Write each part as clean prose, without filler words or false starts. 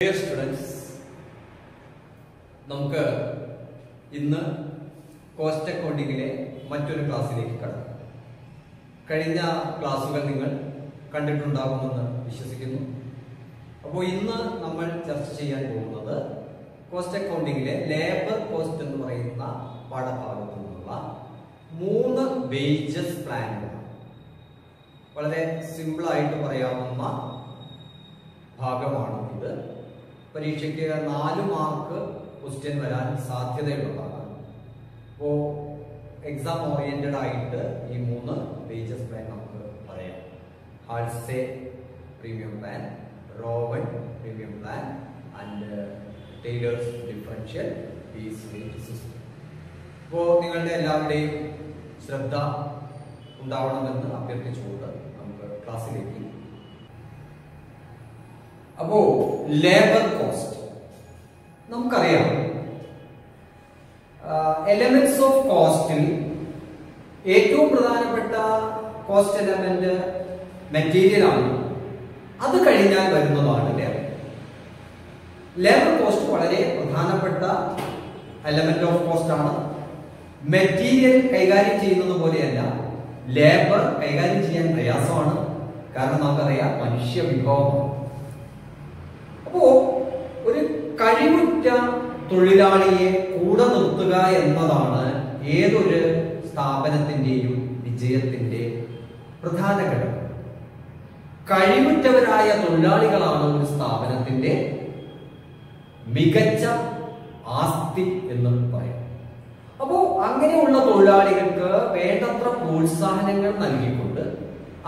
Dear students, നമുക്ക് ഇന്ന് cost അക്കൗണ്ടിങ്ങിലെ മറ്റൊരു ക്ലാസ്സിലേക്ക് കടക്കാം. കഴിഞ്ഞ ക്ലാസ്സുകൾ നിങ്ങൾ കണ്ടിട്ടുണ്ടാകുമെന്ന് വിശ്വസിക്കുന്നു. അപ്പോൾ ഇന്ന് നമ്മൾ ചർച്ച ചെയ്യാൻ പോകുന്നത് കോസ്റ്റ് അക്കൗണ്ടിങ്ങിലെ ലേബർ കോസ്റ്റ് എന്ന് പറയുന്ന പാഠഭാഗത്തു നിന്നുള്ള 3 വേജസ് പ്ലാനുകളാണ്. വളരെ സിമ്പിളായിട്ട് പറയാവുന്ന ഭാഗമാണ് ഇത്. പരീക്ഷയ്ക്ക് 4 മാർക്ക് ക്വസ്റ്റ്യൻ വരാൻ സാധ്യതയുള്ളതാണ്. അപ്പോൾ എക്സാം ഓറിയന്റഡ് ആയിട്ട് ഈ 3 വേജസ് പ്ലാൻ നമുക്ക് പറയാം. Halsey premium plan, Rowan premium plan and Taylor's differential piece rate system. അപ്പോൾ നിങ്ങളുടെ എല്ലാവരുടെയും ശ്രദ്ധ ഉണ്ടാവണമെന്ന് അഭ്യർത്ഥിച്ചുകൊണ്ട് നമുക്ക് ക്ലാസ്സിലേക്ക്. അപ്പോ ലേബർ കോസ്റ്റ് നമുക്കറിയാം. എലമെന്റ്സ് ഓഫ് കോസ്റ്റിൽ ഏറ്റവും പ്രധാനപ്പെട്ട കോസ്റ്റ് എലമെന്റ് മെറ്റീരിയൽ ആണ്. അത് കഴിഞ്ഞാൽ വരുന്നതാണ് ലേബർ. ലേബർ കോസ്റ്റ് വളരെ പ്രധാനപ്പെട്ട എലമെന്റ് ഓഫ് കോസ്റ്റ് ആണ്. മെറ്റീരിയൽ കൈകാര്യം ചെയ്യുന്നത് പോലെയല്ല, ലേബർ കൈകാര്യം ചെയ്യാൻ പ്രയാസമാണ്. കാരണം നമുക്കറിയാം, മനുഷ്യ വിഭവമാണ്. അപ്പോ ഒരു കഴിവുറ്റ തൊഴിലാളിയെ കൂടെ നിർത്തുക എന്നതാണ് ഏതൊരു സ്ഥാപനത്തിന്റെയും വിജയത്തിന്റെ പ്രധാന ഘടകം. കഴിവുറ്റവരായ തൊഴിലാളികളാണ് ഒരു സ്ഥാപനത്തിന്റെ മികച്ച ആസ്തി എന്ന് പറയാം. അപ്പോ അങ്ങനെയുള്ള തൊഴിലാളികൾക്ക് വേണ്ടത്ര പ്രോത്സാഹനങ്ങൾ നൽകിക്കൊണ്ട്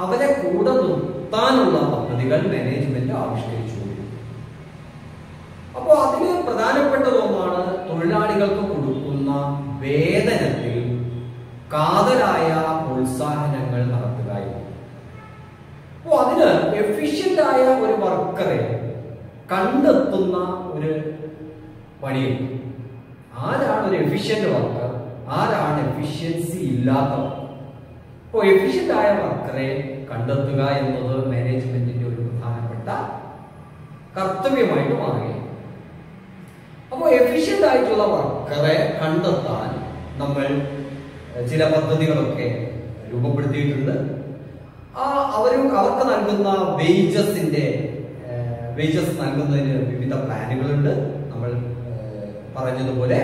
അവരെ കൂടെ നിർത്താനുള്ള പദ്ധതികൾ മാനേജ്മെന്റ് ആവിഷ്കരിച്ചു. അപ്പോൾ അതിന് പ്രധാനപ്പെട്ടതൊന്നാണ് തൊഴിലാളികൾക്ക് കൊടുക്കുന്ന വേതനത്തിൽ കാതലായ പ്രോത്സാഹനങ്ങൾ നടത്തുക. അപ്പോൾ അതിന് എഫിഷ്യന്റ് ആയ ഒരു വർക്കറെ കണ്ടെത്തുന്ന ഒരു പണിയുണ്ട്. ആരാണ് ഒരു എഫിഷ്യന്റ് വർക്കർ, ആരാണ് എഫിഷ്യൻസി ഇല്ലാത്തവർ? അപ്പോൾ എഫിഷ്യന്റ് ആയ വർക്കറെ കണ്ടെത്തുക എന്നത് മാനേജ്മെന്റിന്റെ ഒരു പ്രധാനപ്പെട്ട കർത്തവ്യമായിട്ട് മാറുകയാണ്. അപ്പോൾ എഫിഷ്യന്റ് ആയിട്ടുള്ള വർക്കറെ കണ്ടെത്താൻ നമ്മൾ ചില പദ്ധതികളൊക്കെ രൂപപ്പെടുത്തിയിട്ടുണ്ട്. അവർക്ക് നൽകുന്ന വേജസ് നൽകുന്നതിന് വിവിധ പ്ലാനുകളുണ്ട്. നമ്മൾ പറഞ്ഞതുപോലെ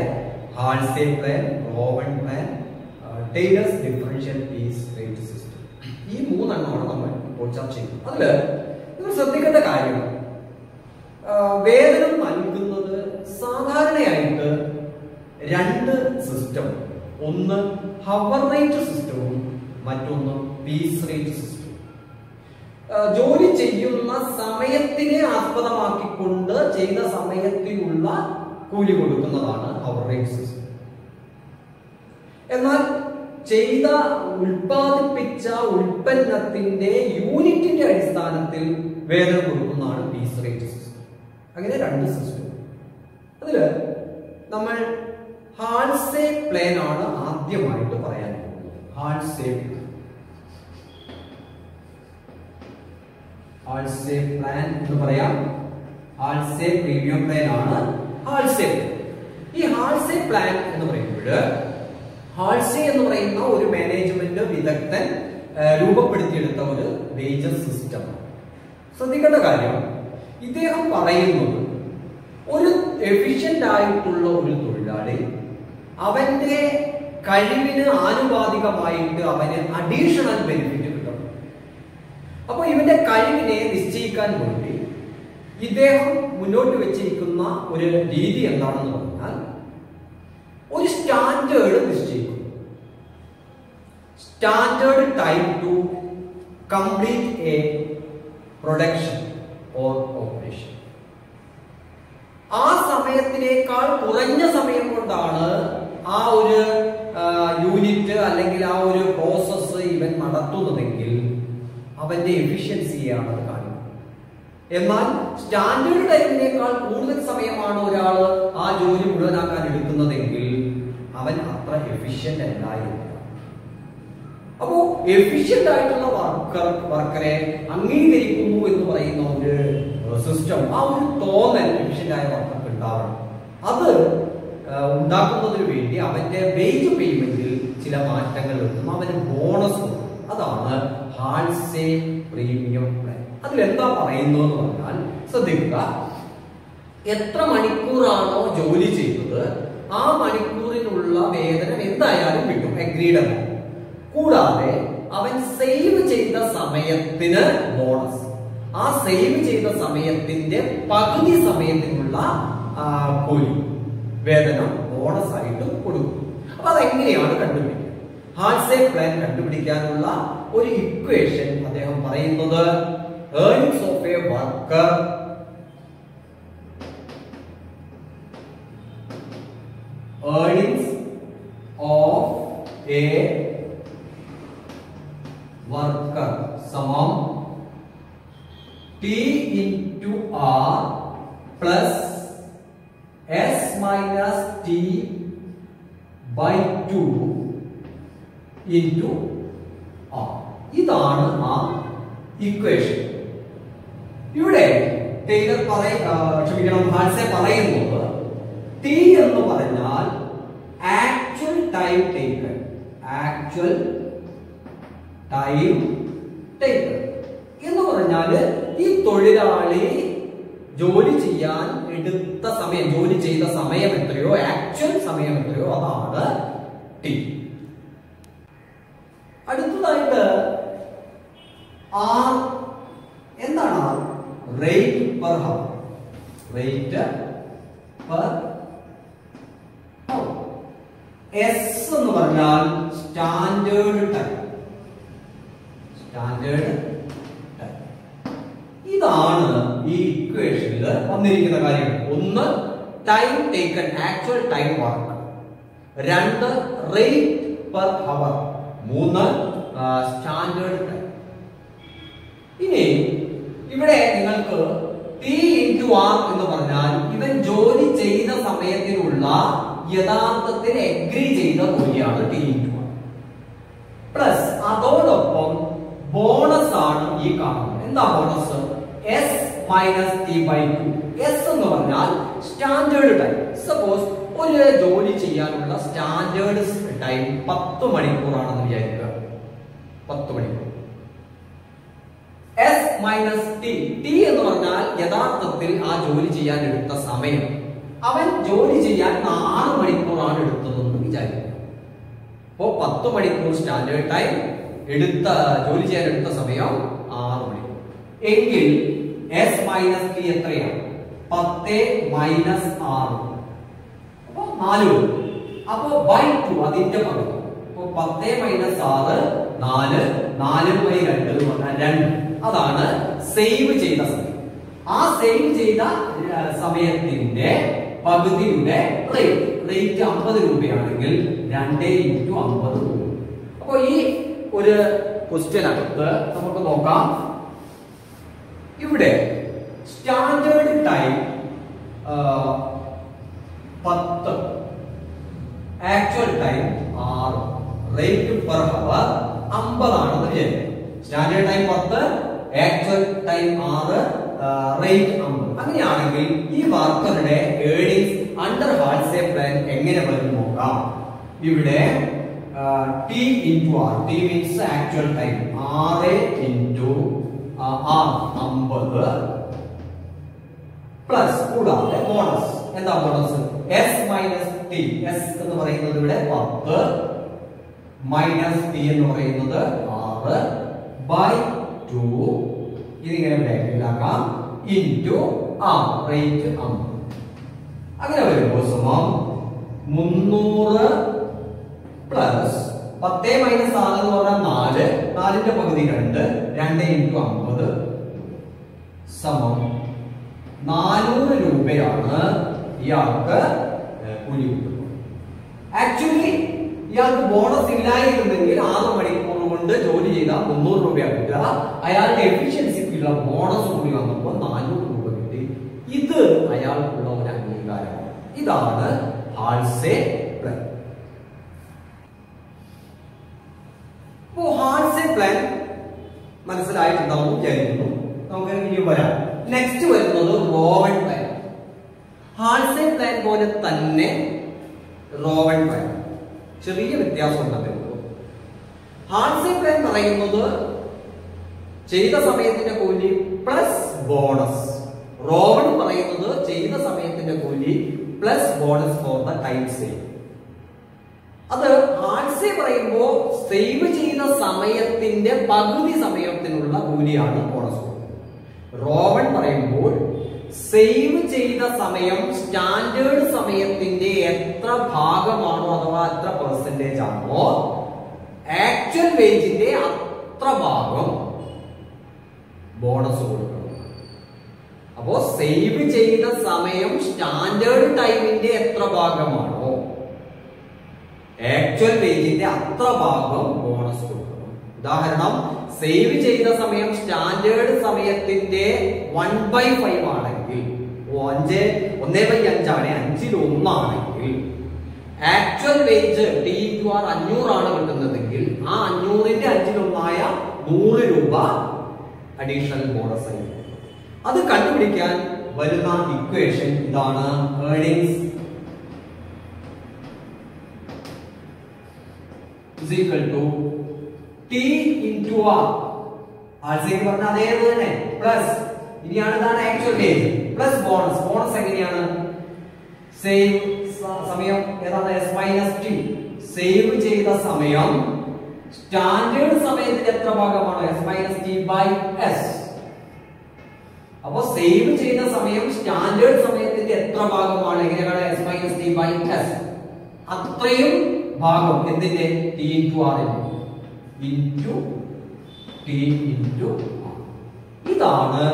Halsey plan, Rowan plan, Taylor's differential piece rate system. ഈ 3 എണ്ണമാണ് നമ്മൾ ഇപ്പോൾ ചർച്ച ചെയ്യുന്നത്. അതില് നിങ്ങൾ ശ്രദ്ധിക്കേണ്ട കാര്യം, വേതനം നൽകുന്നത് സാധാരണയായിട്ട് 2 സിസ്റ്റം. ഒന്ന് ഹവർ റേറ്റ് സിസ്റ്റവും മറ്റൊന്ന് പീസ് റേറ്റ് സിസ്റ്റവും. ജോലി ചെയ്യുന്ന സമയത്തിനെ ആസ്പദമാക്കിക്കൊണ്ട് ചെയ്ത സമയത്തിനുള്ള കൂലി കൊടുക്കുന്നതാണ് ഹവർ റേറ്റ് സിസ്റ്റം. എന്നാൽ ഉൽപ്പാദിപ്പിച്ച ഉൽപ്പന്നത്തിന്റെ യൂണിറ്റിന്റെ അടിസ്ഥാനത്തിൽ വേതനം കൊടുക്കുന്നതാണ് പീസ് റേറ്റ് സിസ്റ്റം. അങ്ങനെ 2 സിസ്റ്റം. അതില് നമ്മൾ ഹാൾസേ പ്ലാൻ ആണ് ആദ്യമായിട്ട് പറയാൻ പോകുന്നത്. ഹാൾസേ പ്ലാൻ എന്ന് പറയാം. ഹാൾസേ പ്രീമിയം പ്ലാൻ ആണ് ഹാൾസേ. ഈ ഹാൾസേ പ്ലാൻ എന്ന് പറയുമ്പോൾ ഹാൾസേ എന്ന് പറയുന്ന ഒരു മാനേജ്മെന്റ് വിദഗ്ധൻ രൂപപ്പെടുത്തിയെടുത്ത ഒരു വേജസ് സിസ്റ്റം. ശ്രദ്ധിക്കേണ്ട കാര്യം, ഇദ്ദേഹം പറയുന്നത് ഒരു എഫിഷ്യന്റ് ആയിട്ടുള്ള ഒരു തൊഴിലാളി അവന്റെ കഴിവിന് ആനുപാതികമായിട്ട് അവന് അഡീഷണൽ ബെനിഫിറ്റ് കിട്ടണം. അപ്പൊ ഇവന്റെ കഴിവിനെ നിശ്ചയിക്കാൻ വേണ്ടി ഇദ്ദേഹം മുന്നോട്ട് വെച്ചിരിക്കുന്ന ഒരു രീതി എന്താണെന്ന് പറഞ്ഞാൽ, ഒരു സ്റ്റാൻഡേർഡ് നിശ്ചയിക്കും. Standard time to complete a production or operation. ആ സമയത്തിനേക്കാൾ കുറഞ്ഞ സമയം കൊണ്ടാണ് ആ ഒരു യൂണിറ്റ് അല്ലെങ്കിൽ ആ ഒരു പ്രോസസ്സ് ഇവൻ നടത്തുന്നതെങ്കിൽ അവന്റെ എഫിഷ്യൻസിയാണ് അത് കാണിക്കുന്നത്. എന്നാൽ സ്റ്റാൻഡേർഡ് ടൈമിനേക്കാൾ കൂടുതൽ സമയമാണ് ഒരാൾ ആ ജോലി മുഴുവനാക്കാൻ എടുക്കുന്നതെങ്കിൽ അവൻ അത്ര എഫിഷ്യന്റ് അല്ലായിരുന്നു. അപ്പോ എഫിഷ്യന്റ് ആയിട്ടുള്ള വർക്കറെ അംഗീകരിക്കുന്നു എന്ന് പറയുന്ന ഒരു സിസ്റ്റം, ആ ഒരു തോന്നൽ എഫിഷ്യന്റ് ആയ വർക്കർക്ക് ഉണ്ടാവണം. അത് ഉണ്ടാക്കുന്നതിന് വേണ്ടി അവന്റെ വേജ് പേയ്മെന്റിൽ ചില മാറ്റങ്ങൾ വരുത്തും, അവന് ബോണസ് കൊടുക്കും. അതാണ് ഹാൾസേ പ്രീമിയം പ്ലാൻ. അതിലെന്താ പറയുന്നത് എന്ന് പറഞ്ഞാൽ ശ്രദ്ധിക്കുക, എത്ര മണിക്കൂറാണോ ജോലി ചെയ്തത് ആ മണിക്കൂറിനുള്ള വേതനം എന്തായാലും കിട്ടും, അഗ്രീഡ് ആണ്. കൂടാതെ അവൻ സേവ് ചെയ്ത സമയത്തിന് ബോണസ്, ആ സേവ് ചെയ്ത സമയത്തിന്റെ പകുതി സമയത്തിനുള്ള കൂലി വേതനം ബോണസ് ആയിട്ട് കൊടുക്കും. അപ്പൊ അതെങ്ങനെയാണ് കണ്ടുപിടിക്കുക? ഹാൾസേ പ്ലാൻ കണ്ടുപിടിക്കാനുള്ള ഒരു ഇക്വേഷൻ അദ്ദേഹം പറയുന്നത് ഏർണിംഗ്സ് ഓഫ് എ വർക്കർ സമം T into R plus S minus T by 2 into R. ഇതാണ് ആ ഇക്വേഷൻ. ഇവിടെ ടൈലർ ഹാൾസേ പറയുന്നത് T എന്ന് പറഞ്ഞാൽ actual time taken, actual time taken എന്ന് പറഞ്ഞാല് ഈ തൊഴിലാളി ജോലി ചെയ്യാൻ എടുത്ത സമയം, ജോലി ചെയ്ത സമയം എത്രയോ, ആക്ച്വൽ സമയം എത്രയോ അതാണ് ടി. അടുത്തതായിട്ട് ആർ എന്താണ്? Rate per hour, rate per hour. S എന്ന് പറഞ്ഞാൽ സ്റ്റാൻഡേർഡ് ടൈം, സ്റ്റാൻഡേർഡ് ടൈം. ഇതാണ് ഈ ഇക്വേഷനിൽ വന്നിരിക്കുന്ന കാര്യങ്ങൾ. ഒന്ന് time taken, actual time work. രണ്ട് റേറ്റ് പെർ ഹവർ. മൂന്ന് സ്റ്റാൻഡേർഡ് ടൈം. ഇനി ഇവിടെ നിങ്ങൾക്ക് ടി ഇൻറ്റു ആർ എന്ന് പറഞ്ഞാൽ ഇവൻ ജോലി ചെയ്ത സമയത്തിനുള്ള യഥാർത്ഥത്തിൽ എഗ്രി ചെയ്ത കൂലിയാണ് ടി ഇൻറ്റു ആർ. പ്ലസ് അതോടൊപ്പം ബോണസ് ആണ് ഈ കാണുന്നത്. എന്താ bonus? S minus T by 2. S എന്ന് പറഞ്ഞാൽ സ്റ്റാൻഡേർഡ് ടൈം. സപ്പോസ് ഒരു ജോലി ചെയ്യാനുള്ള സ്റ്റാൻഡേർഡ് ടൈം 10 മണിക്കൂറാണെന്ന് വിചാരിക്കുക. 10 മണിക്കൂർ. എസ് മൈനസ് ടി, ടി എന്ന് പറഞ്ഞാൽ യഥാർത്ഥത്തിൽ ആ ജോലി ചെയ്യാൻ എടുത്ത സമയം. അവൻ ജോലി ചെയ്യാൻ 4 മണിക്കൂറാണ് എടുത്തതെന്ന് വിചാരിക്കുക. അപ്പോ 10 മണിക്കൂർ സ്റ്റാൻഡേർഡ് ടൈം, ജോലി ചെയ്യാൻ എടുത്ത സമയം 6 മണിക്കൂർ. എങ്കിൽ എസ് മൈനസ് ടി എത്രയാണ്? 10 മൈനസ് 6, അപ്പൊ 4. അപ്പൊ ബൈ 2 അതിന്റെ പകുതി. അപ്പൊ 10 മൈനസ് 6 4, 4 ബൈ 2 എന്ന് പറഞ്ഞാൽ 2. അതാണ് സേവ് ചെയ്ത സമയം. ആ സേവ് ചെയ്ത സമയത്തിന്റെ പകുതിയുടെ റേറ്റ് 50 രൂപയാണെങ്കിൽ 2 ഇൻറ്റു 50 രൂപ. അപ്പൊ ഈ ഒരു ക്വസ്റ്റ്യൻ അടുത്ത് നമുക്ക് നോക്കാം. ഇവിടെ standard time 10, actual time 6, rate per hour 50 ആണെന്ന് വിചാരിക്കും. Standard time 10, actual time 6, rate 50. അങ്ങനെയാണെങ്കിൽ ഈ വർക്കറുടെ ഏർണിംഗ്സ് അണ്ടർ ഹാൾസേ പ്ലാൻ എങ്ങനെ വരും നോക്കാം. ഇവിടെ T into R, T means actual time, 6 into R 50 plus കൂടാതെ ബോണസ്. എന്താ bonus? S minus T. S എന്ന് പറയുന്നത് ഇവിടെ 10 മൈനസ് ടി എന്ന് പറയുന്നത് 6 ബൈ 2. ഇതിങ്ങനെ ബ്രാക്കറ്റിലാക്കാം. Into R, rate 50. അങ്ങനെ വരുമ്പോൾ സമം 300 പ്ലസ് 10 മൈനസ് 6 എന്ന് പറഞ്ഞാൽ 4, 4ന്റെ പകുതി 2, 2 ഇൻറ്റു 50 സമം 400 രൂപയാണ് ഇയാൾക്ക് കൂലി കിട്ടുന്നത്. ആക്ച്വലി ഇയാൾക്ക് ബോണസ് ഇല്ലായിരുന്നെങ്കിൽ 6 മണിക്കൂർ കൊണ്ട് ജോലി ചെയ്താൽ 300 രൂപയാണ് കിട്ടുക. അയാളുടെ എഫിഷ്യൻസിക്കുള്ള ബോണസ് കൂടി വന്നപ്പോൾ 400 രൂപ കിട്ടി. ഇത് അയാൾക്കുള്ള ഒരു അംഗീകാരമാണ്. ഇതാണ് ഹാൾസേ പ്ലാൻ. ഹാൾസേ പ്ലാൻ മനസ്സിലായിട്ടുണ്ടാവും വിചാരിക്കുന്നു. നമുക്ക് ഇനി വരാം. നെക്സ്റ്റ് വരുന്നത് റോവൻ പ്ലാൻ. ഹാൾസേ പ്ലാൻ പോലെ തന്നെ റോവൻ പ്ലാൻ ചെറിയ വ്യത്യാസം ഉണ്ടെന്നേ ഉള്ളൂ. ഹാൾസേ പ്ലാൻ പറയുന്നത് ചെയ്ത സമയത്തിന്റെ കൂലി പ്ലസ് ബോണസ്. റോവൻ പറയുന്നത് ചെയ്ത സമയത്തിന്റെ കൂലി plus bonus for the time save. അത് ഹാൾസേ പറയുമ്പോ സേവ് ചെയ്ത സമയത്തിന്റെ പകുതി സമയത്തിനുള്ള കൂലിയാണ് ബോണസ് കൊടുക്കുന്നത്. റോവൻ പറയുമ്പോൾ സേവ് ചെയ്ത സമയം സ്റ്റാൻഡേർഡ് സമയത്തിന്റെ എത്ര ഭാഗമാണോ അഥവാ എത്ര പെർസെന്റേജ് ആണോ ആക്ച്വൽ വേജിന്റെ അത്ര ഭാഗം ബോണസ് കൊടുക്കണം. അപ്പോ സേവ് ചെയ്ത സമയം സ്റ്റാൻഡേർഡ് ടൈമിന്റെ എത്ര ഭാഗമാണോ ആക്ച്വൽ വേജിന്റെ അത്ര ഭാഗം ബോണസ് കൊടുക്കണം. ഉദാഹരണം, സേവ് ചെയ്ത സമയം സ്റ്റാൻഡേർഡ് സമയത്തിന്റെ 1/5 ആണെങ്കിൽ 1/5 ആണ്, 1/5 ആണെങ്കിൽ ആക്ച്വൽ വേജ് T/R 500 ആണ് കിട്ടുന്നതെങ്കിൽ ആ 500ന്റെ 1/5 100 രൂപ അഡീഷണൽ ബോണസ് ആയി. അത് കണ്ടുപിടിക്കാൻ വരുന്ന ഇക്വേഷൻ ഇതാണ്. Earnings is equal to T into R. ആൾസേക്ക് പറഞ്ഞ അതേപോലെ തന്നെ പ്ലസ് ഇനിയാണ് ഇതാണ് actual wage plus bonus. Bonus എങ്ങനെയാണ്? സേവ് സമയം ഏതാണ്? S minus T. സേവ് ചെയ്ത സമയം സ്റ്റാൻഡേർഡ് സമയത്തിന്റെ എത്ര ഭാഗമാണ്? S minus T by S. അപ്പോ സേവ് ചെയ്ത സമയം സ്റ്റാൻഡേർഡ് സമയത്തിന്റെ എത്ര ഭാഗമാണ്? എങ്ങനെയാണ്? S minus T by S. അത്രയും ഭാഗം എന്തിന്റെ? T into R into T into R. ഇതാണ്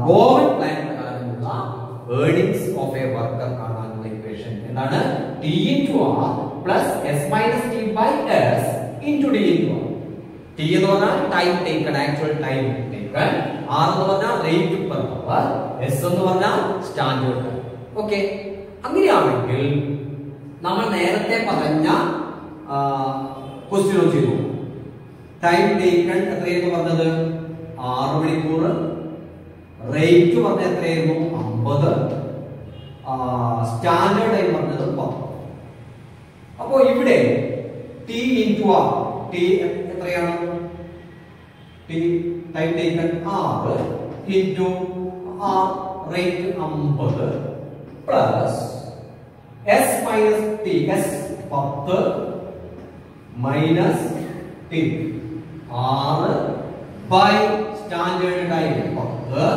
റോവൻ പ്ലാൻ പ്രകാരമുള്ള ഏർണിംഗ്സ് ഓഫ് എ വർക്കർ കാണാനുള്ള ഇക്വേഷൻ. എന്താണ്? T into R plus S minus T by S into D into R. T എന്ന് പറഞ്ഞാൽ time taken, actual time taken. R എന്ന് പറഞ്ഞാൽ rate per hour. S എന്ന് പറഞ്ഞാൽ standard time. Okay, അങ്ങനെയാണെങ്കിൽ നമ്മൾ നേരത്തെ പറഞ്ഞ ക്വസ്റ്റ്യൻ ചെയ്തു. ടൈം ടേക്കൺ എത്രയെന്ന് പറഞ്ഞത് 6 മണിക്കൂർ, റേറ്റ് പറഞ്ഞ എത്രയായിരുന്നു? 50, സ്റ്റാൻഡേർഡ് ടൈം പറഞ്ഞത് 10. അപ്പോ ഇവിടെ T into R, T എത്രയാണ്? T time taken 6 into R rate 50 plus S minus T, S 10 minus T 6 by standard time 10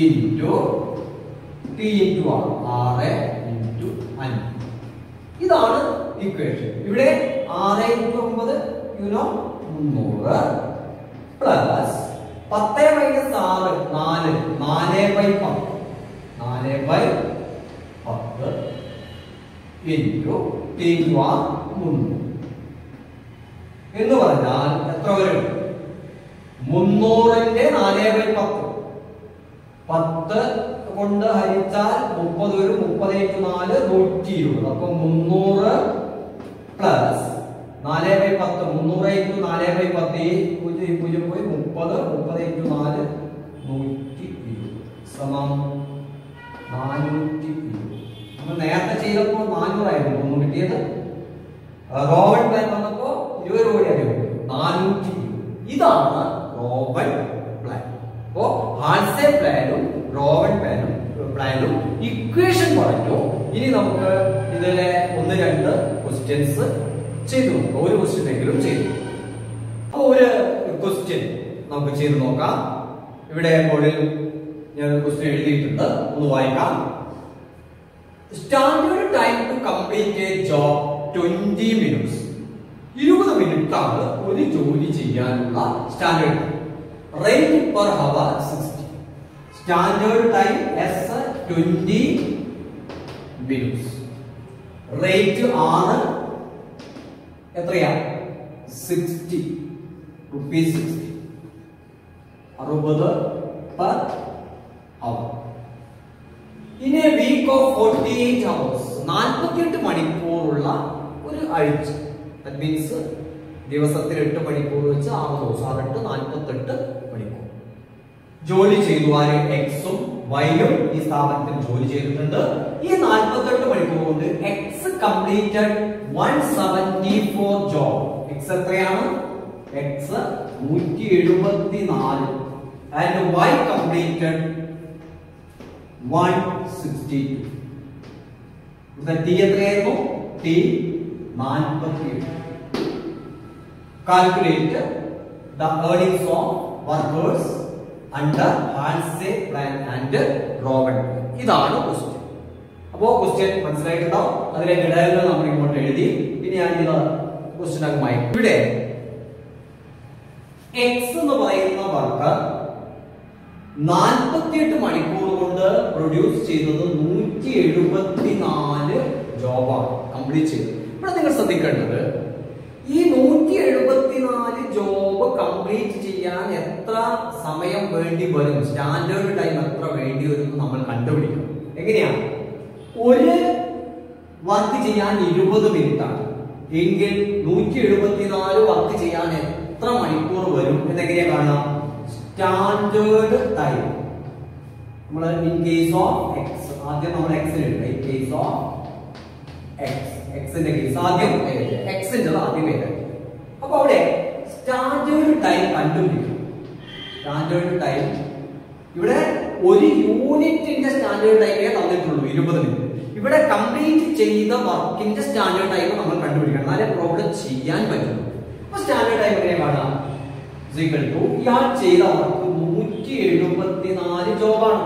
into T into R 6 into 5. ഇതാണ് ഇക്വേഷൻ. ഇവിടെ 6 into 9 300 plus 10 minus 6 4 4/10 4/10 into T into R 300 എന്ന് പറഞ്ഞാൽ എത്ര വരും? 300ന്റെ 4/10 10 കൊണ്ട് ഹരിച്ചാൽ 30 വരും. 30 into 4 120. അപ്പൊ 300 പ്ലസ് 4/10 300 into 4/10 0 0 പോയി 30 30 into 4 120 സമം 420. നമ്മൾ നേരത്തെ ചെയ്തപ്പോൾ 400 ആയിരുന്നു ഒന്ന് കിട്ടിയത്. റോവൻ പ്ലാൻ വന്നപ്പോ 20 രൂപയായിരുന്നു 420. ഇതാണ് റോവൻ പ്ലാൻ. അപ്പോ ഹാൾസേ പ്ലാനും റോവൻ പ്ലാനും ഇക്വേഷൻ പറഞ്ഞു. ഇനി നമുക്ക് ഇതിലെ 1-2 ക്വസ്റ്റ്യൻസ് ചെയ്തു നോക്കാം. ഒരു ക്വസ്റ്റ്യൻ എങ്കിലും ചെയ്തു. അപ്പൊ ഒരു ക്വസ്റ്റ്യൻ നമുക്ക് ചെയ്തു നോക്കാം. ഇവിടെ ബോർഡിൽ ഞാൻ ക്വസ്റ്റ്യൻ എഴുതിയിട്ടുണ്ട്, ഒന്ന് വായിക്കാം. Standard time to complete a job 20 minutes. 20 minute ആണ് ഒരു ജോലി ചെയ്യാനുള്ള standard time. Rate per hour 60. Standard time S 20 minutes. Rate R എത്രയാ? 60 rupees 60 per hour. In a week of 48 hours 48 മണിക്കൂറുള്ള ഒരു ആഴ്ച, that means ദിവസത്തിൽ 8 മണിക്കൂർ വെച്ച് 6 ദിവസം 6 48 മണിക്കൂർ ജോലി ചെയ്തു. ആര്? എക്സും വൈയും ഈ സ്ഥാപനത്തിൽ ജോലി ചെയ്തിട്ടുണ്ട്. ഈ 48 മണിക്കൂർ കൊണ്ട് എക്സ് കംപ്ലീറ്റഡ് 174 ജോബ്. എക്സ് എത്രയാണ്? X 174 and Y completed 162. T എത്രയായിരുന്നു? T 47. Calculate the earnings of workers under Halsey plan and Rowan. ഇതാണ് ക്വസ്റ്റ്യൻ. അപ്പോ ക്വസ്റ്റ്യൻ മനസ്സിലായിട്ടുണ്ടാവും. അതിലെ ഘടകങ്ങൾ നമ്മൾ ഇങ്ങോട്ട് എഴുതി. ഇനി ഞാൻ ഇത് ക്വസ്റ്റ്യൻ ആകുമായി ഇവിടെ എക്സ് എന്ന് പറയുന്ന വർക്ക് 48 മണിക്കൂർ കൊണ്ട് പ്രൊഡ്യൂസ് ചെയ്തത് 174 ജോബാണ് കംപ്ലീറ്റ് ചെയ്തത്. ഇവിടെ നിങ്ങൾ ശ്രദ്ധിക്കേണ്ടത് ഈ 174 ജോബ് കംപ്ലീറ്റ് ചെയ്യാൻ എത്ര സമയം വേണ്ടി വരും, സ്റ്റാൻഡേർഡ് ടൈം എത്ര വേണ്ടി വരും നമ്മൾ കണ്ടുപിടിക്കണം. എങ്ങനെയാണ്? ഒരു വർക്ക് ചെയ്യാൻ 20 മിനിറ്റ് ആണ് എങ്കിൽ 174 വർക്ക് ചെയ്യാൻ എത്ര മണിക്കൂർ വരും എന്നെങ്ങനെയാ കാണാം? Standard time. നമ്മൾ ഇൻ കേസ് ഓഫ് എക്സ് ആദ്യം നമ്മൾ എക്സിന് ഇടുക. ഇൻ കേസ് ഓഫ് എക്സ്, എക്സിന്റെ കേസ് ആദ്യം എക്സിന്റെ ആദ്യം എഴുതാം. അപ്പൊ അവിടെ സ്റ്റാൻഡേർഡ് ടൈം കണ്ടുപിടിക്കും. സ്റ്റാൻഡേർഡ് ടൈം ഇവിടെ ഒരു യൂണിറ്റിന്റെ സ്റ്റാൻഡേർഡ് ടൈമേ തന്നിട്ടുള്ളൂ 20 മിനിറ്റ്. ഇവിടെ കംപ്ലീറ്റ് ചെയ്ത വർക്കിന്റെ സ്റ്റാൻഡേർഡ് ടൈം നമ്മൾ കണ്ടുപിടിക്കണം. എന്നാലേ പ്രോബ്ലം ചെയ്യാൻ പറ്റുള്ളൂ. അപ്പൊ സ്റ്റാൻഡേർഡ് ടൈം എങ്ങനെ കാണാം? ഇയാൾ ചെയ്ത വർക്ക് 174 ജോബാണ്.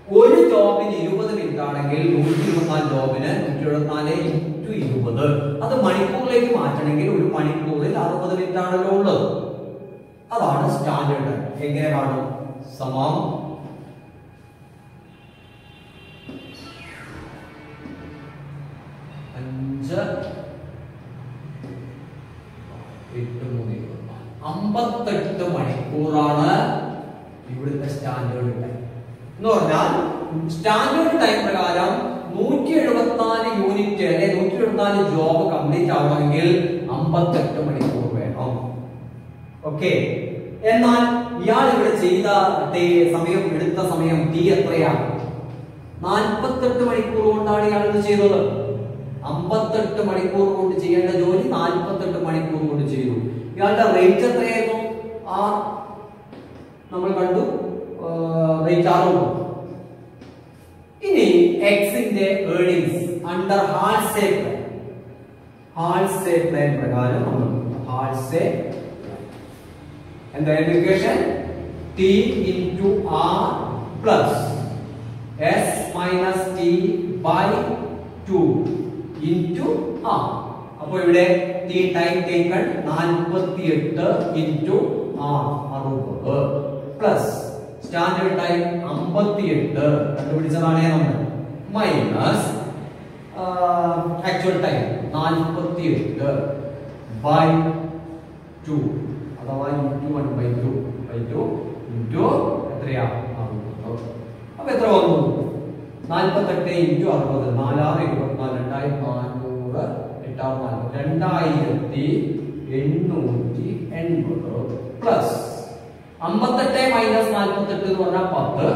ഒരു ജോബിന് 20 മിനിറ്റ് ആണെങ്കിൽ 124 ജോബിന് 174 × 20. അത് മണിക്കൂറിലേക്ക് മാറ്റണമെങ്കിൽ ഒരു മണിക്കൂറിൽ 60 മിനിറ്റ് ആണല്ലോ ഉള്ളത്. അതാണ് സ്റ്റാൻഡേർഡ് ടൈം. എങ്ങനെ കാണും? സമം 58 മണിക്കൂറാണ് ഇവിടുത്തെ സ്റ്റാൻഡേർഡ് ടൈം. എന്ന് പറഞ്ഞാൽ സ്റ്റാൻഡേർഡ് ടൈം പ്രകാരം 174 യൂണിറ്റ് അല്ലെ 174 ജോബ് കംപ്ലീറ്റ് ആവണമെങ്കിൽ 58 മണിക്കൂർ വേണം. ഓക്കെ. എന്നാൽ ഇയാൾ ഇവിടെ ചെയ്ത സമയം എടുത്ത സമയം ടി എത്രയാണ്? 48 മണിക്കൂർ കൊണ്ടാണ് ഇയാൾ ഇത് ചെയ്തത്. 58 മണിക്കൂർ കൊണ്ട് ചെയ്യേണ്ട ജോലി 48 മണിക്കൂർ കൊണ്ട് ചെയ്തു. ഇയാളുടെ റേറ്റ് എത്രയായിരുന്നു? നമ്മൾ കണ്ടു റേറ്റ് 6. ഇനി എക്സിന്റെ earnings under Halsey plan. Halsey plan പ്രകാരം നമ്മൾ ഹാൾസെ എന്തായിരുന്നു equation? T into R plus S minus T by 2 into R. അപ്പൊ ഇവിടെ T time taken 48 into R 60 plus standard time 58 കണ്ടുപിടിച്ചതാണേ നമ്മൾ മൈനസ് ആക്ച്വൽ ടൈം 48 ബൈ 2 അഥവാ ഇൻറ്റു 1/2 ഇൻറ്റു എത്രയാ? 60. അപ്പൊ എത്ര വന്നു? 48 ഇൻറ്റു 60 4 6 24 2400 2880 പ്ലസ് 58 മൈനസ് 48 എന്ന് പറഞ്ഞാൽ 10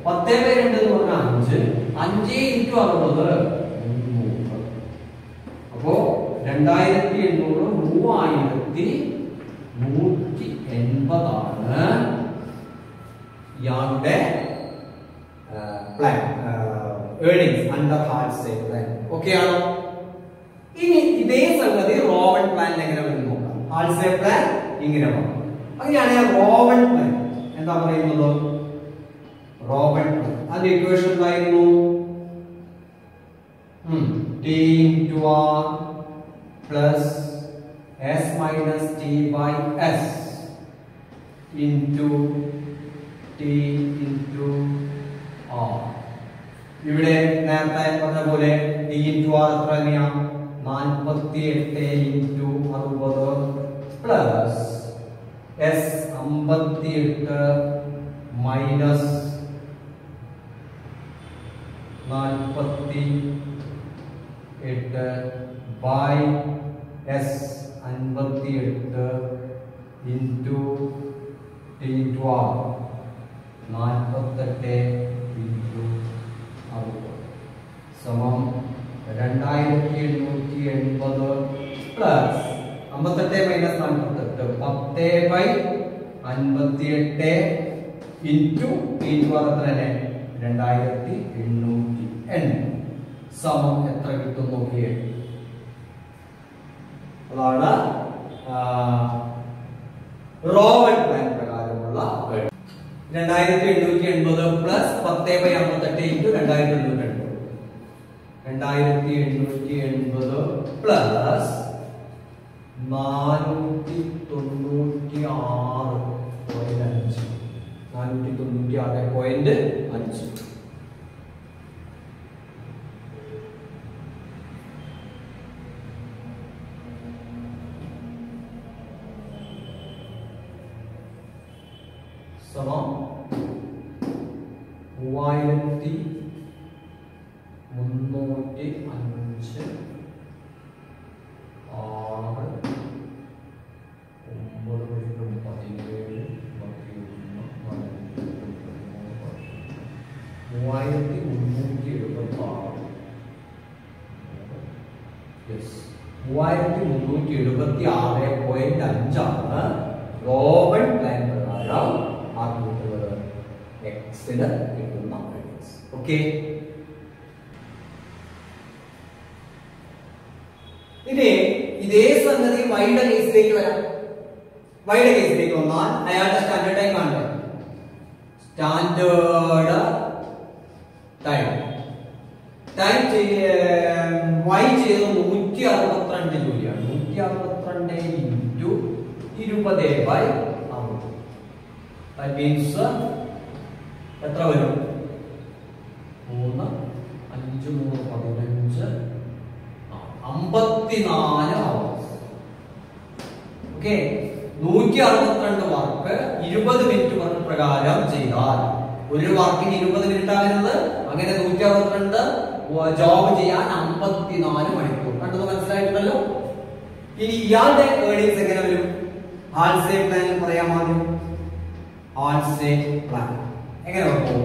10/2 എന്ന് പറഞ്ഞാൽ 5 5 ഇൻറ്റു 60 300. അപ്പോ 2800 3180 ആണ് ഇയാളുടെ plan earnings under Halsey plan. Okay ആണോ? ഇനി ഇതേ സംഗതി റോവൻ പ്ലാനിൽ എങ്ങനെ വരും നോക്കാം. ഹാൾസെ പ്ലാൻ ഇങ്ങനെ വന്നു. അങ്ങനെയാണ് റോവൻ പ്ലാൻ. എന്താ പറയുന്നത്? റോവൻ പ്ലാൻ അതിന്റെ ഇക്വേഷൻ എന്തായിരുന്നു? T into R plus S minus T by S into T into R. ഇവിടെ നേരത്തെ പറഞ്ഞ പോലെ ടി ഇൻറ്റു ആർ എത്ര തന്നെയാണ്? 48 into 60 plus S 58 minus 48 by S 58 into T into R 48 into 60 സമം 2880 plus 58 minus 48 10/58 into T into R എത്ര തന്നെ 2880 സമം എത്ര കിട്ടും നോക്കിയേ. അതാണ് റോവൻ പ്ലാൻ പ്രകാരമുള്ള 2880 പ്ലസ് 10/58 ഇൻറ്റു 2880 2880 പ്ലസ് 496.5 സമം 3305 3376.5 ആണ് റോബൻ പ്ലാൻ പ്രകാരം എക്സിന് കിട്ടുന്ന റേഡിയസ്. ഓക്കെ, ഇനി ഇതേ സംഗതി വൈയുടെ കേസിലേക്ക് വരാം. വൈയുടെ കേസിലേക്ക് വന്നാൽ അയാളുടെ സ്റ്റാൻഡേർഡ് ടൈം ആണ്. സ്റ്റാൻഡേർഡ് ടൈം വൈ ചെയ്ത് 162 ജോലിയാണ്. 162 ഇൻറ്റു 20/60. That means എത്ര വരും? 3 5 3 15 54 hours. Okay, 162 work 20 minute work പ്രകാരം ചെയ്താൽ ഒരു വർക്കിന് 20 മിനിറ്റ് ആകുന്നത്. അങ്ങനെ 162 ജോബ് ചെയ്യാൻ 54 മണിക്കൂർ. കണ്ടത് മനസ്സിലായിട്ടുണ്ടല്ലോ. ഇനി ഇയാളുടെ ഏർണിങ്സ് എങ്ങനെ വരും? ഹാൾസേ പ്ലാൻ പറയാം. ആദ്യം ഹാൾസേ പ്ലാൻ എങ്ങനെ നോക്കും?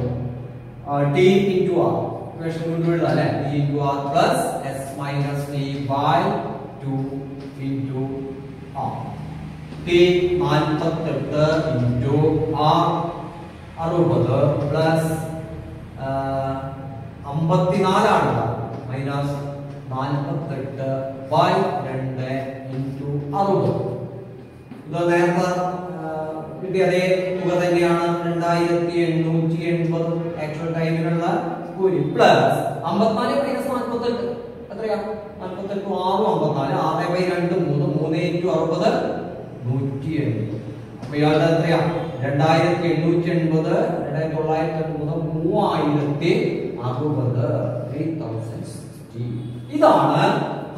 T into R കൊണ്ടുവിടുക അല്ലെ. T into R plus S minus T by 2 into R. T 48 into R 60 plus 54 ആണ് മൈനസ് 48 by 2 into 60. ഇത് നേരത്തെ കിട്ടിയ അതേ തുക തന്നെയാണ്. 2880 ആക്ച്വൽ ടൈമിലുള്ള കൂലി പ്ലസ് 54 മൈനസ് 48 എത്രയാ? 48 6 54 6/2 3 3 into 60 180. അപ്പൊ ഇയാളുടെ എത്രയാ? 2880 3060. ഇതാണ്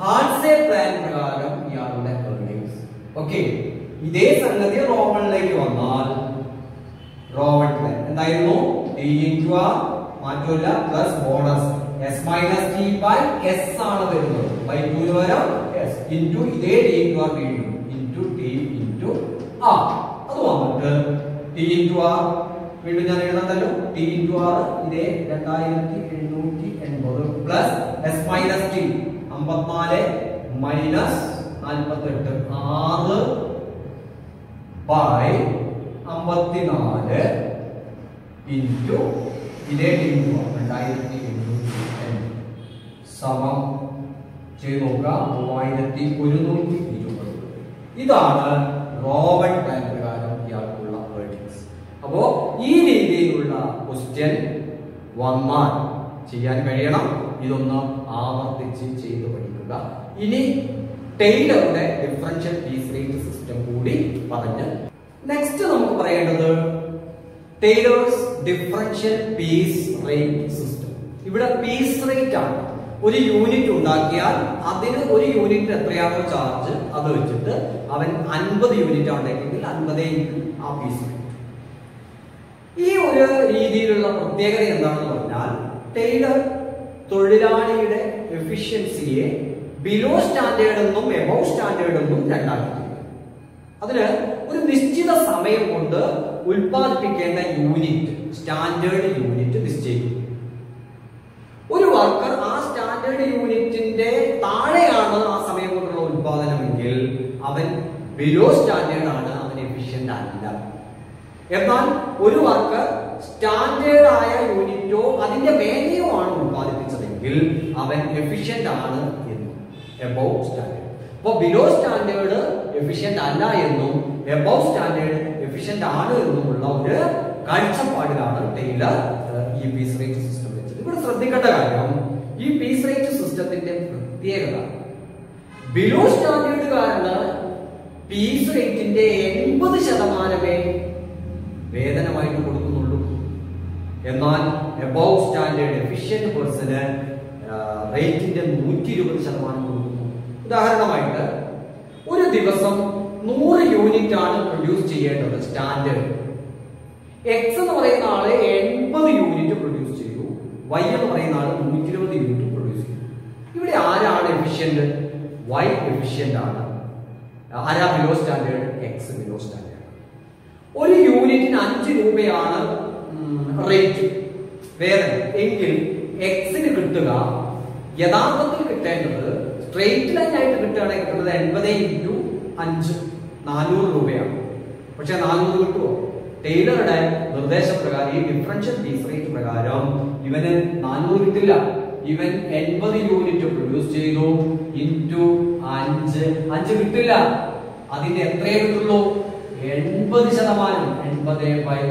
ഹാൾസേ പ്ലാൻ പ്രകാരം ഇയാളുടെ ഏർണിങ്സ്. ഓക്കെ, ഇതേ സംഗതി റോവനിലേക്ക് വന്നാൽ റോവൻ പ്ലാൻ എന്തായിരുന്നു? T into R മാറ്റമില്ല plus bonus S minus T by S ആണ് വരുന്നത്. by 2 ന് പകരം S into ഇതേ T into R വീണ്ടും into T into R. അത് വന്നിട്ട് T into R വീണ്ടും ഞാൻ എഴുതണ്ടല്ലോ. T into R ഇതേ 2880 plus S minus T 54 minus 48 6 by 54 into ഇതേ T into R 2880 സമം ചെയ്ത് നോക്കുക 3120. ഇതാണ് റോബൻ പ്ലാൻ പ്രകാരം ഇയാൾക്കുള്ള ഏർണിങ്സ്. അപ്പോ ഈ രീതിയിലുള്ള ക്വസ്റ്റ്യൻ വന്നാൽ ചെയ്യാൻ കഴിയണം. ഇതൊന്ന് ആവർത്തിച്ച് ചെയ്ത് പഠിക്കുക. ഇനി ടെയ്ലറുടെ ഡിഫറൻഷ്യൽ പീസ് റേറ്റ് സിസ്റ്റം കൂടി പറഞ്ഞ് നെക്സ്റ്റ് നമുക്ക് പറയേണ്ടത് Taylor's differential piece rate system. ഇവിടെ പീസ് റേറ്റ് ആണ്. ഒരു യൂണിറ്റ് ഉണ്ടാക്കിയാൽ അതിന് ഒരു യൂണിറ്റ് എത്രയാണോ ചാർജ് അത് വെച്ചിട്ട് അവൻ 50 യൂണിറ്റ് ഉണ്ടെങ്കിൽ 50 ഇൻറ്റു ആ പീസ് റേറ്റ്. ഈ ഒരു രീതിയിലുള്ള പ്രത്യേകത എന്താണെന്ന് പറഞ്ഞാൽ ടെയ്ലർ തൊഴിലാളിയുടെ എഫിഷ്യൻസിയെ ബിലോ സ്റ്റാൻഡേർഡ് എന്നും എബവ് സ്റ്റാൻഡേർഡ് എന്നും രണ്ടാക്കി. അതിന് ഒരു നിശ്ചിത സമയം കൊണ്ട് ഉൽപ്പാദിപ്പിക്കേണ്ട യൂണിറ്റ്, സ്റ്റാൻഡേർഡ് യൂണിറ്റ് നിശ്ചയിക്കും. ഒരു വർക്കർ ആ സ്റ്റാൻഡേർഡ് യൂണിറ്റിന്റെ താഴെയാണ് ആ സമയം കൊണ്ടുള്ള ഉൽപാദനമെങ്കിൽ അവൻ ബിലോ സ്റ്റാൻഡേർഡ് ആണ്, അവൻ എഫിഷ്യന്റ് അല്ല. എന്നാൽ ഒരു വർക്കർ സ്റ്റാൻഡേർഡ് ആയ യൂണിറ്റോ അതിന്റെ മേലെയോ ആണ് ഉൽപ്പാദിപ്പിച്ചതെങ്കിൽ അവൻ എഫിഷ്യന്റ് ആണ് എന്നും. Above standard. അപ്പൊ ബിലോ സ്റ്റാൻഡേർഡ് എഫിഷ്യന്റ് അല്ല എന്നും എബവ് സ്റ്റാൻഡേർഡ് എഫിഷ്യന്റ് ആണ് എന്നുമുള്ള ഒരു കാഴ്ചപ്പാടിലാണ് ടെയ്ലർ ഈ പീസ് റേറ്റ് സിസ്റ്റം വെച്ചത്. ഇവിടെ ശ്രദ്ധിക്കേണ്ട കാര്യം, ഈ പീസ് റേറ്റ് സിസ്റ്റത്തിന്റെ പ്രത്യേകത, ബിലോ സ്റ്റാൻഡേർഡുകാരന് പീസ് റേറ്റിന്റെ 80% വേതനമായിട്ട് കൊടുക്കുന്നുള്ളൂ. എന്നാൽ എബവ് സ്റ്റാൻഡേർഡ് എഫിഷ്യന്റ് പേഴ്സണ് റേറ്റിന്റെ 120% കൊടുക്കുന്നു. ഉദാഹരണമായിട്ട് ഒരു ദിവസം 100 യൂണിറ്റ് ആണ് പ്രൊഡ്യൂസ് ചെയ്യേണ്ടത് സ്റ്റാൻഡേർഡ്. എക്സ് എന്ന് പറയുന്ന ആള് 80 യൂണിറ്റ് പ്രൊഡ്യൂസ് ചെയ്തു, വൈ എന്ന് പറയുന്ന ആള് 120 യൂണിറ്റ് പ്രൊഡ്യൂസ് ചെയ്തു. ഇവിടെ ആരാണ് എഫിഷ്യന്റ്? വൈ എഫിഷ്യന്റ് ആണ്. ആരാ below standard? X below standard. ഒരു യൂണിറ്റിന് 5 രൂപയാണ് റേറ്റ് വേതനം എങ്കിൽ എക്സിന് കിട്ടുക, യഥാർത്ഥത്തിൽ കിട്ടേണ്ടത് സ്ട്രെയിറ്റ് ലൈൻ ആയിട്ട് കിട്ടുകയാണെങ്കിൽ കിട്ടുന്നത് 80 × 5 400 രൂപയാണ്. പക്ഷെ 400 കിട്ടുമോ? ടെയ്ലറുടെ നിർദ്ദേശപ്രകാരം, ഈ ഡിഫറൻഷ്യൽ പീസ് റേറ്റ് പ്രകാരം ഇവന് 400 കിട്ടില്ല. ഇവൻ 80 യൂണിറ്റ് പ്രൊഡ്യൂസ് ചെയ്തു ഇൻറ്റു 5 കിട്ടില്ല. അതിന്റെ എത്രയേ കിട്ടുള്ളൂ? 80%. 80/100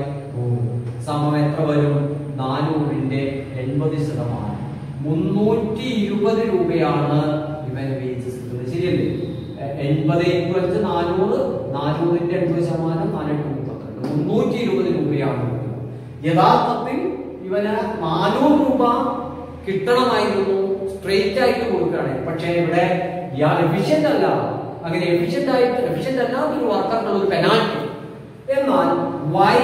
സമം എത്ര വരും? 400ന്റെ 80%. 320 രൂപയാണ് ഇവൻ വേജസ് കിട്ടുന്നത്. ശരിയല്ലേ? 80 × 5 400, 400ന്റെ 80% 432, 320 രൂപയാണ്. യഥാർത്ഥത്തിൽ ഇവന് 400 രൂപ കിട്ടണമായിരുന്നു സ്ട്രെയിറ്റ് ആയിട്ട് കൊടുക്കുകയാണ്. പക്ഷേ ഇവിടെ ഇയാൾ എഫിഷ്യന്റ് അല്ല. അങ്ങനെ എഫിഷ്യന്റ് അല്ലാത്തൊരു വർക്കറിനുള്ള ഒരു പെനാൽറ്റി. എന്നാൽ വൈ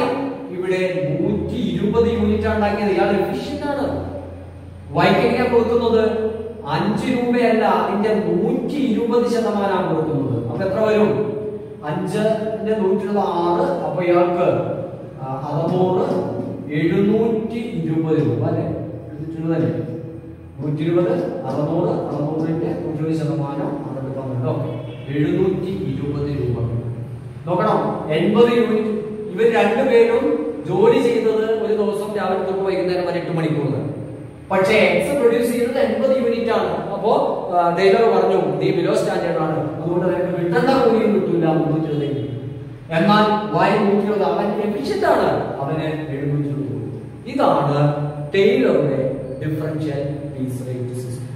ഇവിടെ 120 യൂണിറ്റ് ഉണ്ടാക്കിയത്, ഇയാൾ എഫിഷ്യന്റ് ആണ്. വൈക്ക് എങ്ങനെയാ കൊടുക്കുന്നത്? 5 രൂപയല്ല, അതിന്റെ 120% കൊടുക്കുന്നത്. അപ്പൊ എത്ര വരും? 5ന്റെ 106. അപ്പൊ ഇയാൾക്ക് 600, 720 രൂപ അല്ലെ? 120 600, 600ന്റെ 120% 720 രൂപ. നോക്കണം, 80 യൂണിറ്റ്. ഇവർ രണ്ടുപേരും ജോലി ചെയ്തത് ഒരു ദിവസം രാവിലെ തൊട്ട് വൈകുന്നേരം വരെ 8 മണിക്കൂർ. പക്ഷേ എക്സ് പ്രൊഡ്യൂസ് ചെയ്യുന്നത് 80 യൂണിറ്റ് ആണ്. അപ്പോ ടെയ്ലർ പറഞ്ഞു, നീ ബിലോ സ്റ്റാൻഡേർഡ് ആണ്, അതുകൊണ്ട് നിനക്ക് കിട്ടേണ്ട കൂലിയും കിട്ടില്ല 320. എന്നാൽ വൈ 120, അവൻ എഫിഷ്യന്റ് ആണ്, അവന് 720. ഇതാണ് ടെയ്ലറുടെ ഡിഫറൻഷ്യൽ പീസ് റേറ്റ് സിസ്റ്റം.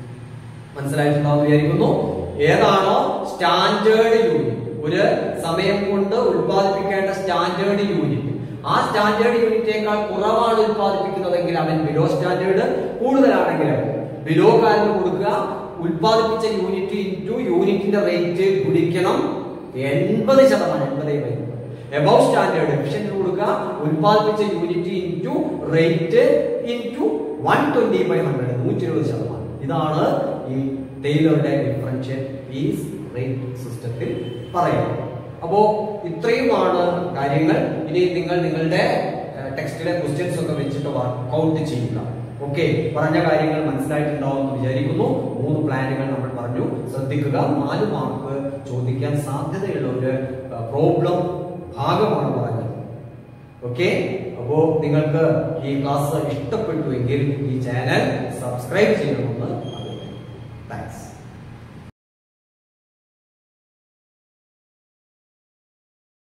മനസ്സിലായിട്ടുണ്ടാവും വിചാരിക്കുന്നു. ഏതാണോ സ്റ്റാൻഡേർഡ് യൂണിറ്റ്, ഒരു സമയം കൊണ്ട് ഉത്പാദിപ്പിക്കേണ്ട സ്റ്റാൻഡേർഡ് യൂണിറ്റ്, ആ സ്റ്റാൻഡേർഡ് യൂണിറ്റേക്കാൾ കുറവാണ് ഉത്പാദിപ്പിക്കുന്നതെങ്കിൽ അവൻ ബിലോ സ്റ്റാൻഡേർഡ്, കൂടുതലാണെങ്കിൽ ബിലോ കാരന് കൊടുക്കുക. ഉത്പാദിപ്പിച്ച യൂണിറ്റ് ഇൻറ്റു യൂണിറ്റിന്റെ റേറ്റ് ഗുണിക്കണം 80%, 80/100. എബവ് സ്റ്റാൻഡേർഡ് എഫിഷ്യന്റ് കൊടുക്കുക, ഉത്പാദിപ്പിച്ച യൂണിറ്റ് ഇൻറ്റു റേറ്റ് ഇൻറ്റു 120/100, 120%. ഇതാണ് ഈ ടെയ്ലറുടെ ഡിഫറൻഷ്യൽ പീസ് റേറ്റ് സിസ്റ്റത്തിൽ പറയുന്നത്. അപ്പോ ഇത്രയുമാണ് കാര്യങ്ങൾ. ഇനി നിങ്ങൾ നിങ്ങളുടെ ടെക്സ്റ്റിലെ ക്വസ്റ്റ്യൻസ് ഒക്കെ വെച്ചിട്ട് വർക്ക്ഔട്ട് ചെയ്യുക. ഓക്കെ, പറഞ്ഞ കാര്യങ്ങൾ മനസ്സിലായിട്ടുണ്ടാവും എന്ന് വിചാരിക്കുന്നു. 3 പ്ലാനുകൾ നമ്മൾ പറഞ്ഞു, ശ്രദ്ധിക്കുക. 4 മാർക്ക് ചോദിക്കാൻ സാധ്യതയുള്ള ഒരു പ്രോബ്ലം ഭാഗമാണ് പറഞ്ഞത്. ഓക്കെ, അപ്പോൾ നിങ്ങൾക്ക് ഈ ക്ലാസ് ഇഷ്ടപ്പെട്ടുവെങ്കിൽ ഈ ചാനൽ സബ്സ്ക്രൈബ് ചെയ്യണമെന്ന്